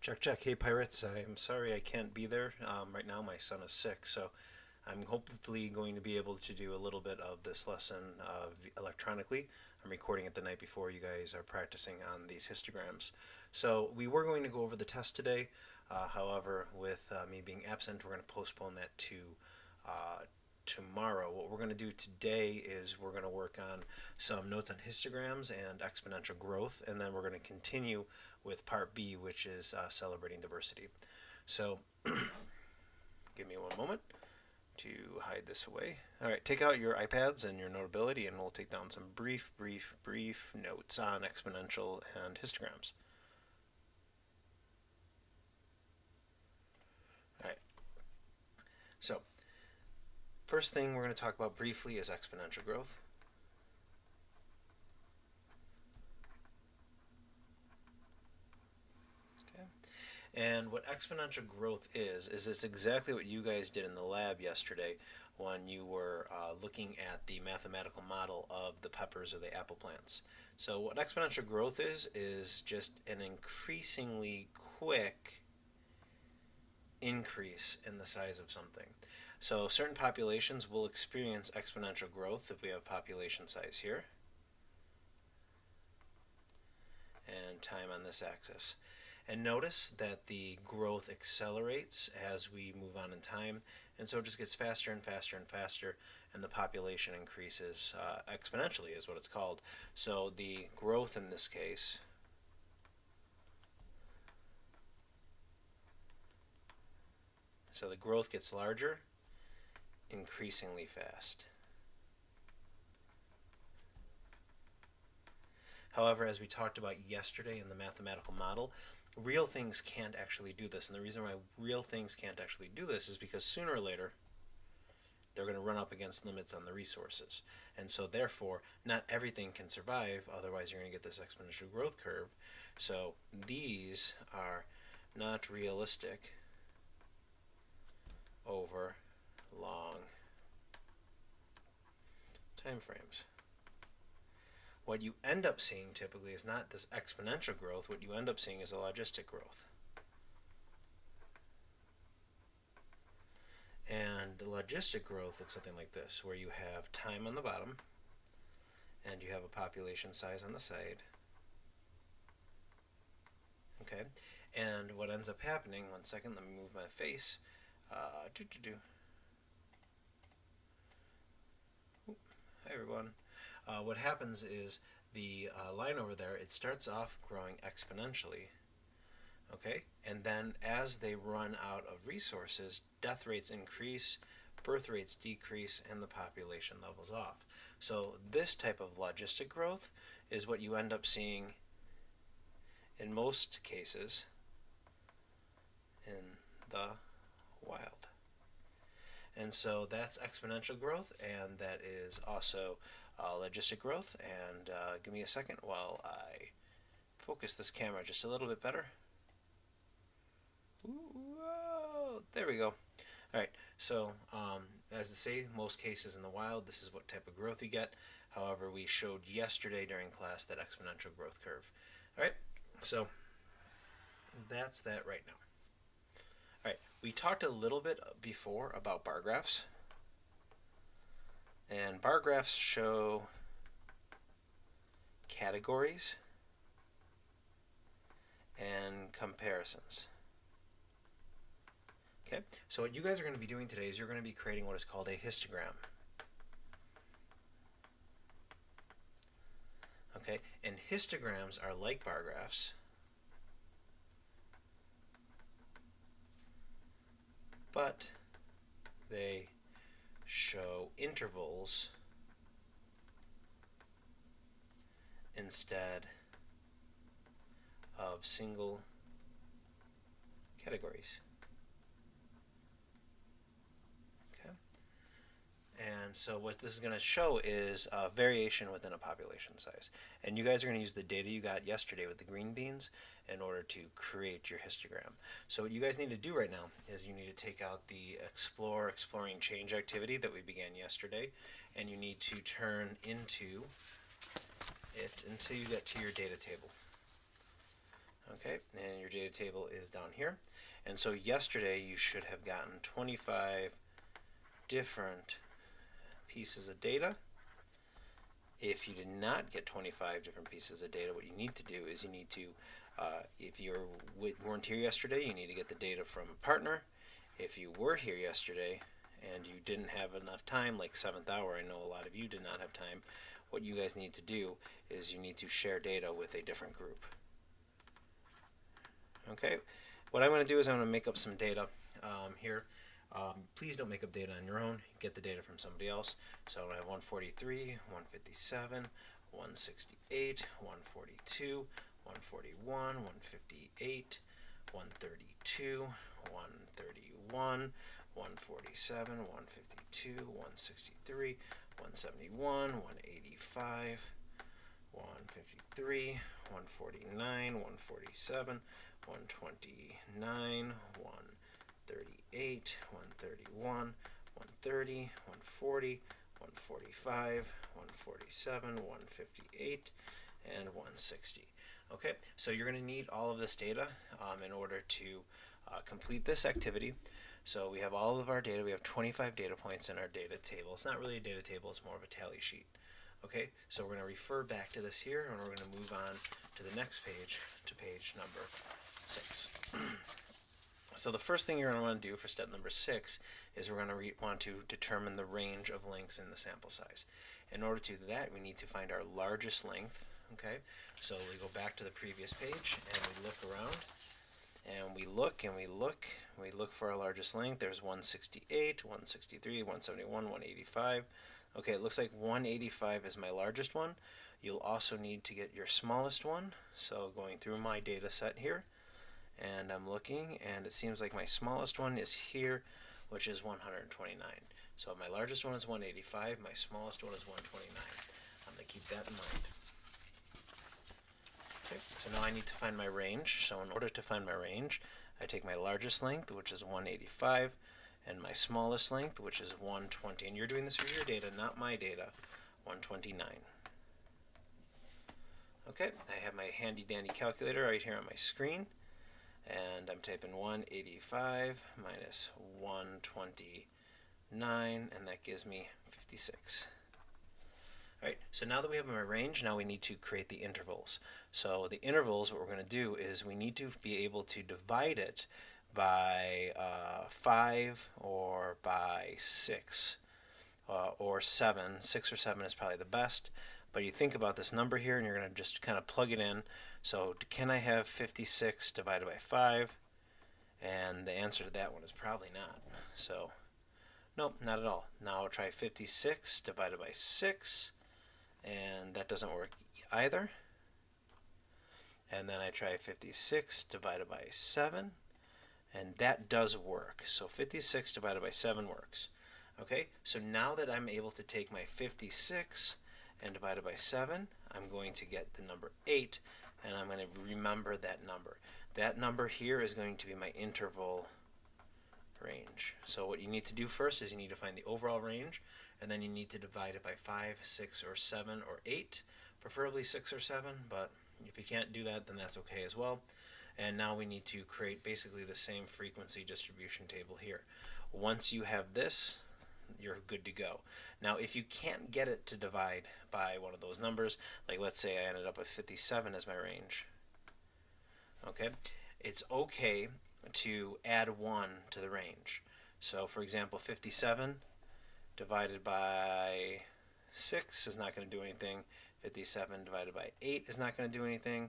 Check, check. Hey, pirates. I'm sorry I can't be there. Right now, my son is sick, so I'm hopefully going to be able to do a little bit of this lesson electronically. I'm recording it the night before you guys are practicing on these histograms. So we were going to go over the test today. However, with me being absent, we're going to postpone that to uh, tomorrow. What we're going to do today is we're going to work on some notes on histograms and exponential growth, and then we're going to continue with part B, which is celebrating diversity. So give me one moment to hide this away. All right, take out your iPads and your Notability, and we'll take down some brief notes on exponential and histograms. All right, so first thing we're going to talk about briefly is exponential growth. And what exponential growth is it's exactly what you guys did in the lab yesterday when you were looking at the mathematical model of the peppers or the apple plants. So what exponential growth is just an increasingly quick increase in the size of something. So certain populations will experience exponential growth if we have population size here and time on this axis. And notice that the growth accelerates as we move on in time, and so it just gets faster and faster and faster, and the population increases exponentially is what it's called. So the growth in this case so the growth gets larger, increasingly fast. However, as we talked about yesterday in the mathematical model, real things can't actually do this. And the reason why real things can't actually do this is because sooner or later they're going to run up against limits on the resources. And so therefore, not everything can survive, otherwise you're going to get this exponential growth curve. So these are not realistic over long time frames. What you end up seeing typically is not this exponential growth. What you end up seeing is a logistic growth. And the logistic growth looks something like this, where you have time on the bottom and you have a population size on the side. Okay, and what ends up happening, one second, let me move my face. Hi everyone. What happens is the line over there, it starts off growing exponentially, okay? And then as they run out of resources, death rates increase, birth rates decrease, and the population levels off. So this type of logistic growth is what you end up seeing in most cases in the wild. And so that's exponential growth, and that is also logistic growth. And give me a second while I focus this camera just a little bit better. Whoa, there we go. All right, so as I say, most cases in the wild, this is what type of growth you get. However, we showed yesterday during class that exponential growth curve. All right, so that's that right now. All right, we talked a little bit before about bar graphs. And bar graphs show categories and comparisons. Okay, so what you guys are going to be doing today is you're going to be creating what is called a histogram. Okay, and histograms are like bar graphs, but they show intervals instead of single categories. Okay, and so what this is going to show is a variation within a population size. And you guys are going to use the data you got yesterday with the green beans in order to create your histogram. So what you guys need to do right now is you need to take out the exploring change activity that we began yesterday, and you need to turn into it until you get to your data table. Okay, and your data table is down here. And so yesterday you should have gotten 25 different pieces of data. If you did not get 25 different pieces of data, what you need to do is you need to, if you weren't here yesterday, you need to get the data from a partner. If you were here yesterday and you didn't have enough time, like 7th hour, I know a lot of you did not have time, what you guys need to do is you need to share data with a different group. Okay, what I'm going to do is I'm going to make up some data here. Please don't make up data on your own. Get the data from somebody else. So I have 143, 157, 168, 142, 141, 158, 132, 131, 147, 152, 163, 171, 185, 153, 149, 147, 129, 138, 131, 130, 140, 145, 147, 158, and 160. Okay, so you're going to need all of this data in order to complete this activity. So we have all of our data. We have 25 data points in our data table. It's not really a data table, it's more of a tally sheet. Okay, so we're going to refer back to this here, and we're going to move on to the next page, to page number 6. So the first thing you're going to want to do for step number 6 is we're going to want to determine the range of lengths in the sample size. In order to do that, we need to find our largest length. Okay, so we go back to the previous page and we look around, and we look and we look. We look for our largest length. There's 168, 163, 171, 185. Okay, it looks like 185 is my largest one. You'll also need to get your smallest one. So going through my data set here, and I'm looking, and it seems like my smallest one is here, which is 129. So my largest one is 185, my smallest one is 129. I'm going to keep that in mind. Okay, so now I need to find my range. So in order to find my range, I take my largest length, which is 185, and my smallest length, which is 120. And you're doing this for your data, not my data, 129. Okay, I have my handy dandy calculator right here on my screen, and I'm typing 185 minus 129, and that gives me 56. Alright, so now that we have my range, now we need to create the intervals. So the intervals, what we're going to do is we need to be able to divide it by 5 or by 6 or 7. 6 or 7 is probably the best. But you think about this number here, and you're going to just kind of plug it in. So can I have 56 divided by 5? And the answer to that one is probably not. So nope, not at all. Now I'll try 56 divided by 6, and that doesn't work either. And then I try 56 divided by 7, and that does work. So 56 divided by 7 works. Okay, so now that I'm able to take my 56 and divide it by 7, I'm going to get the number 8, and I'm going to remember that number. That number here is going to be my interval range. So what you need to do first is you need to find the overall range, and then you need to divide it by 5, 6, or 7, or 8, preferably 6 or 7, but if you can't do that, then that's okay as well. And now we need to create basically the same frequency distribution table here. Once you have this, you're good to go. Now if you can't get it to divide by one of those numbers, like let's say I ended up with 57 as my range, okay, it's okay to add 1 to the range. So for example, 57 divided by 6 is not going to do anything. 57 divided by 8 is not going to do anything.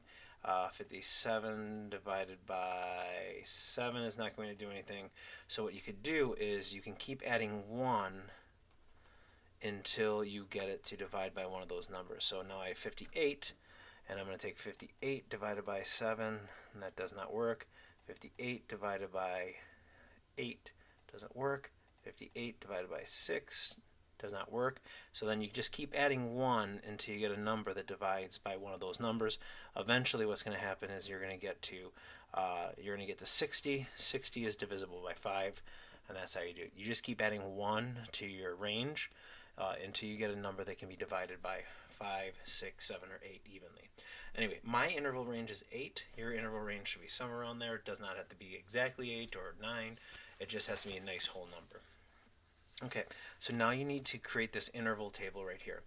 57 divided by 7 is not going to do anything. So what you could do is you can keep adding 1 until you get it to divide by one of those numbers. So now I have 58, and I'm going to take 58 divided by 7, and that does not work. 58 divided by 8 doesn't work. 58 divided by 6 does not work. So then you just keep adding 1 until you get a number that divides by one of those numbers. Eventually what's going to happen is you're going to get to 60. 60 is divisible by 5, and that's how you do it. You just keep adding 1 to your range until you get a number that can be divided by 5, 6, 7, or 8 evenly. Anyway, my interval range is 8. Your interval range should be somewhere around there. It does not have to be exactly 8 or 9. It just has to be a nice whole number. Okay, so now you need to create this interval table right here.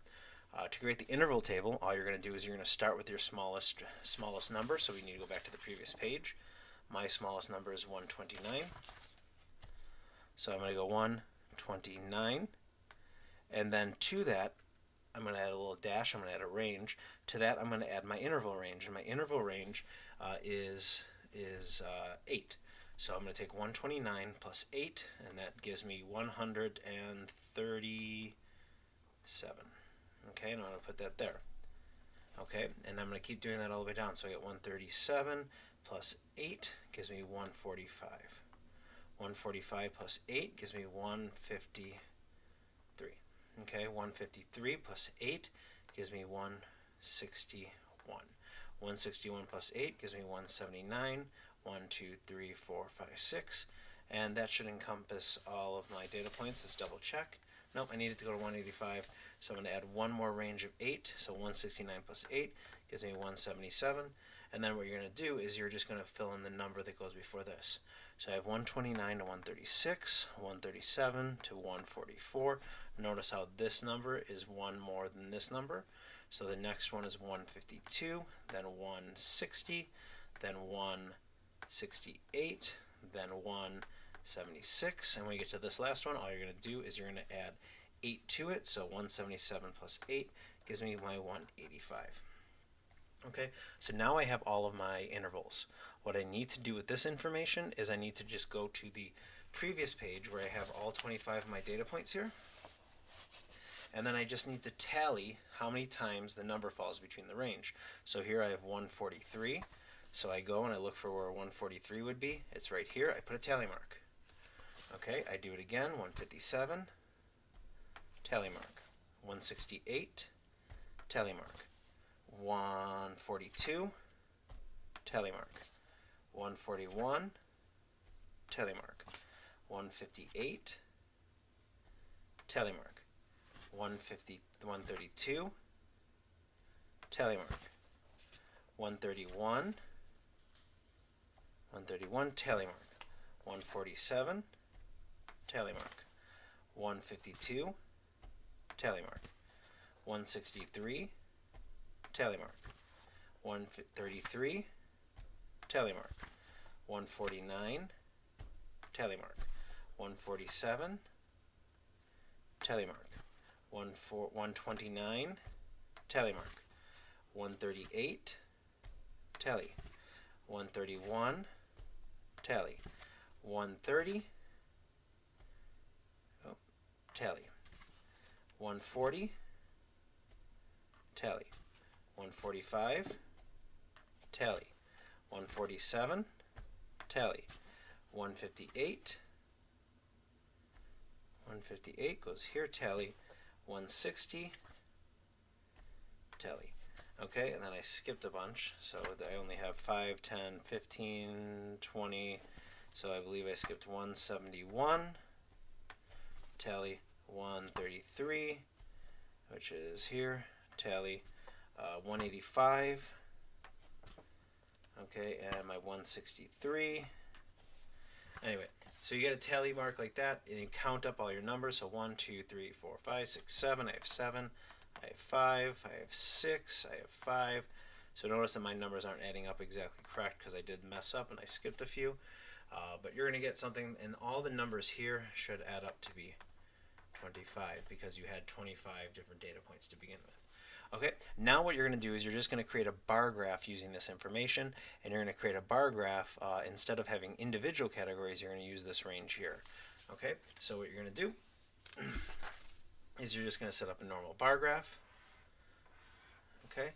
To create the interval table, all you're going to do is you're going to start with your smallest number. So we need to go back to the previous page. My smallest number is 129. So I'm going to go 129. And then to that, I'm going to add a little dash. I'm going to add a range. To that, I'm going to add my interval range. And my interval range is 8. So I'm going to take 129 plus 8, and that gives me 137. Okay, and I'm going to put that there. Okay, and I'm going to keep doing that all the way down. So I get 137 plus 8 gives me 145. 145 plus 8 gives me 153. Okay, 153 plus 8 gives me 161. 161 plus 8 gives me 179. 1, 2, 3, 4, 5, 6. And that should encompass all of my data points. Let's double check. Nope, I need it to go to 185. So I'm going to add one more range of 8. So 169 plus 8 gives me 177. And then what you're going to do is you're just going to fill in the number that goes before this. So I have 129 to 136, 137 to 144. Notice how this number is one more than this number. So the next one is 152, then 160, then 168, then 176. And when you get to this last one, all you're going to do is you're going to add 8 to it. So 177 plus 8 gives me my 185. Okay, so now I have all of my intervals. What I need to do with this information is I need to just go to the previous page where I have all 25 of my data points here. And then I just need to tally how many times the number falls between the range. So here I have 143. So I go and I look for where 143 would be. It's right here. I put a tally mark. Okay, I do it again. 157, tally mark. 168, tally mark. 142, tally mark. 141, tally mark. 158, tally mark. 132, tally mark. 131, tally mark. 147, tally mark. 152, tally mark. 163, tally mark. 133, tally mark. 149, tally mark. 147, tally mark. 129, tally mark. 138, tally. 131, tally. 130, tally. 140, tally. 145, tally. 147, tally. 158, 158 goes here, tally. 160, tally. Okay, and then I skipped a bunch, so I only have 5, 10, 15, 20, so I believe I skipped 171, tally. 133, which is here, tally. 185, okay, and my 163. Anyway, so you get a tally mark like that, and you count up all your numbers. So 1, 2, 3, 4, 5, 6, 7. I have 7. I have 5. I have 6. I have 5. So notice that my numbers aren't adding up exactly correct because I did mess up and I skipped a few. But you're going to get something, and all the numbers here should add up to be 25 because you had 25 different data points to begin with. Okay, now what you're going to do is you're just going to create a bar graph using this information, and you're going to create a bar graph. Instead of having individual categories, you're going to use this range here. Okay, so what you're going to do is you're just going to set up a normal bar graph. Okay,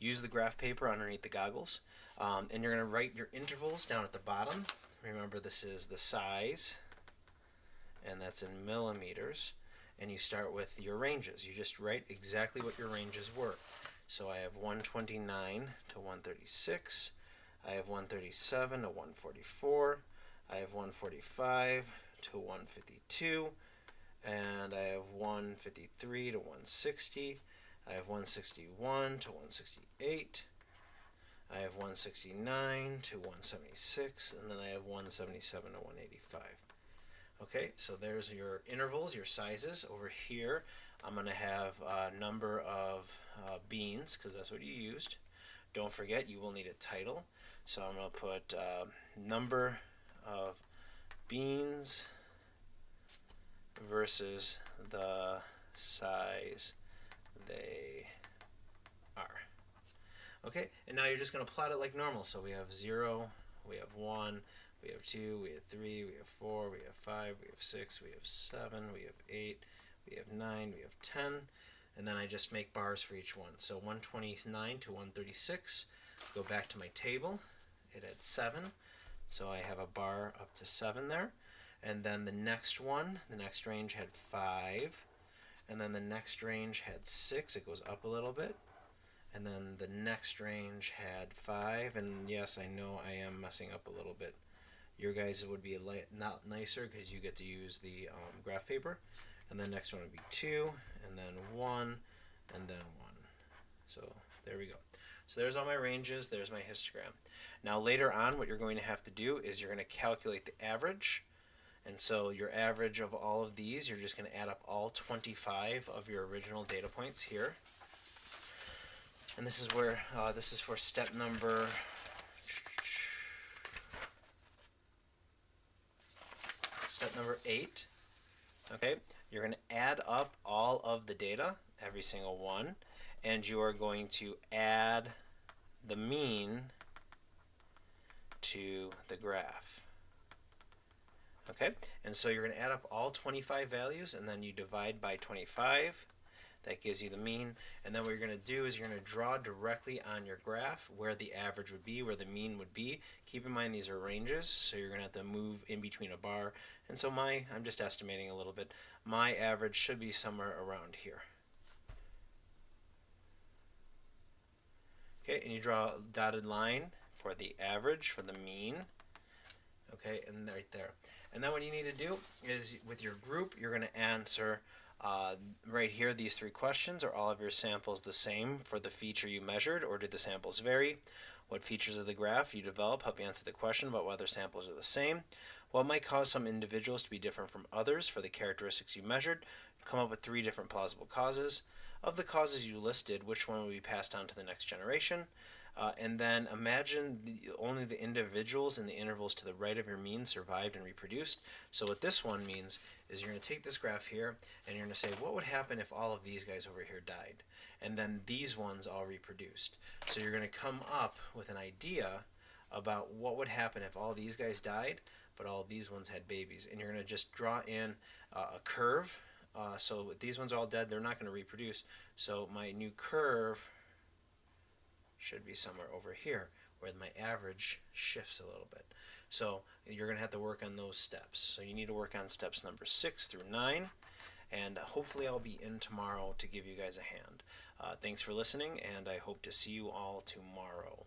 use the graph paper underneath the goggles, and you're going to write your intervals down at the bottom. Remember, this is the size, and that's in millimeters. And you start with your ranges. You just write exactly what your ranges were. So I have 129 to 136. I have 137 to 144. I have 145 to 152. And I have 153 to 160. I have 161 to 168. I have 169 to 176, and then I have 177 to 185. Okay, so there's your intervals, your sizes. Over here, I'm going to have a number of beans, because that's what you used. Don't forget, you will need a title. So I'm going to put number of beans versus the size they are. Okay, and now you're just going to plot it like normal. So we have 0, we have 1, we have 2, we have 3, we have 4, we have 5, we have 6, we have 7, we have 8, we have 9, we have 10, and then I just make bars for each one. So 129 to 136, go back to my table, it had 7, so I have a bar up to 7 there. And then the next one, the next range had 5, and then the next range had 6, it goes up a little bit. And then the next range had 5, and yes, I know I am messing up a little bit. Your guys would be not nicer because you get to use the graph paper. And the next one would be 2, and then 1, and then 1. So there we go. So there's all my ranges, there's my histogram. Now later on, what you're going to have to do is you're going to calculate the average. And so your average of all of these, you're just going to add up all 25 of your original data points here. And this is where, this is for step number 8. Okay, you're going to add up all of the data, every single one, and you are going to add the mean to the graph. Okay, and so you're going to add up all 25 values, and then you divide by 25. That gives you the mean, and then what you're going to do is you're going to draw directly on your graph where the average would be, where the mean would be. Keep in mind these are ranges, so you're going to have to move in between a bar. And so I'm just estimating a little bit, my average should be somewhere around here. Okay, and you draw a dotted line for the average, for the mean. Okay, and right there. And then what you need to do is with your group, you're going to answer right here, these 3 questions. Are all of your samples the same for the feature you measured, or did the samples vary? What features of the graph you develop help you answer the question about whether samples are the same? What might cause some individuals to be different from others for the characteristics you measured? Come up with 3 different plausible causes. Of the causes you listed, which one will be passed on to the next generation? And then imagine only the individuals in the intervals to the right of your mean survived and reproduced. So what this one means is you're going to take this graph here and you're going to say, what would happen if all of these guys over here died? And then these ones all reproduced. So you're going to come up with an idea about what would happen if all these guys died, but all of these ones had babies. And you're going to just draw in a curve. So if these ones are all dead, they're not going to reproduce. So my new curve should be somewhere over here where my average shifts a little bit. So you're going to have to work on those steps. So you need to work on steps number 6 through 9, and hopefully I'll be in tomorrow to give you guys a hand. Thanks for listening, and I hope to see you all tomorrow.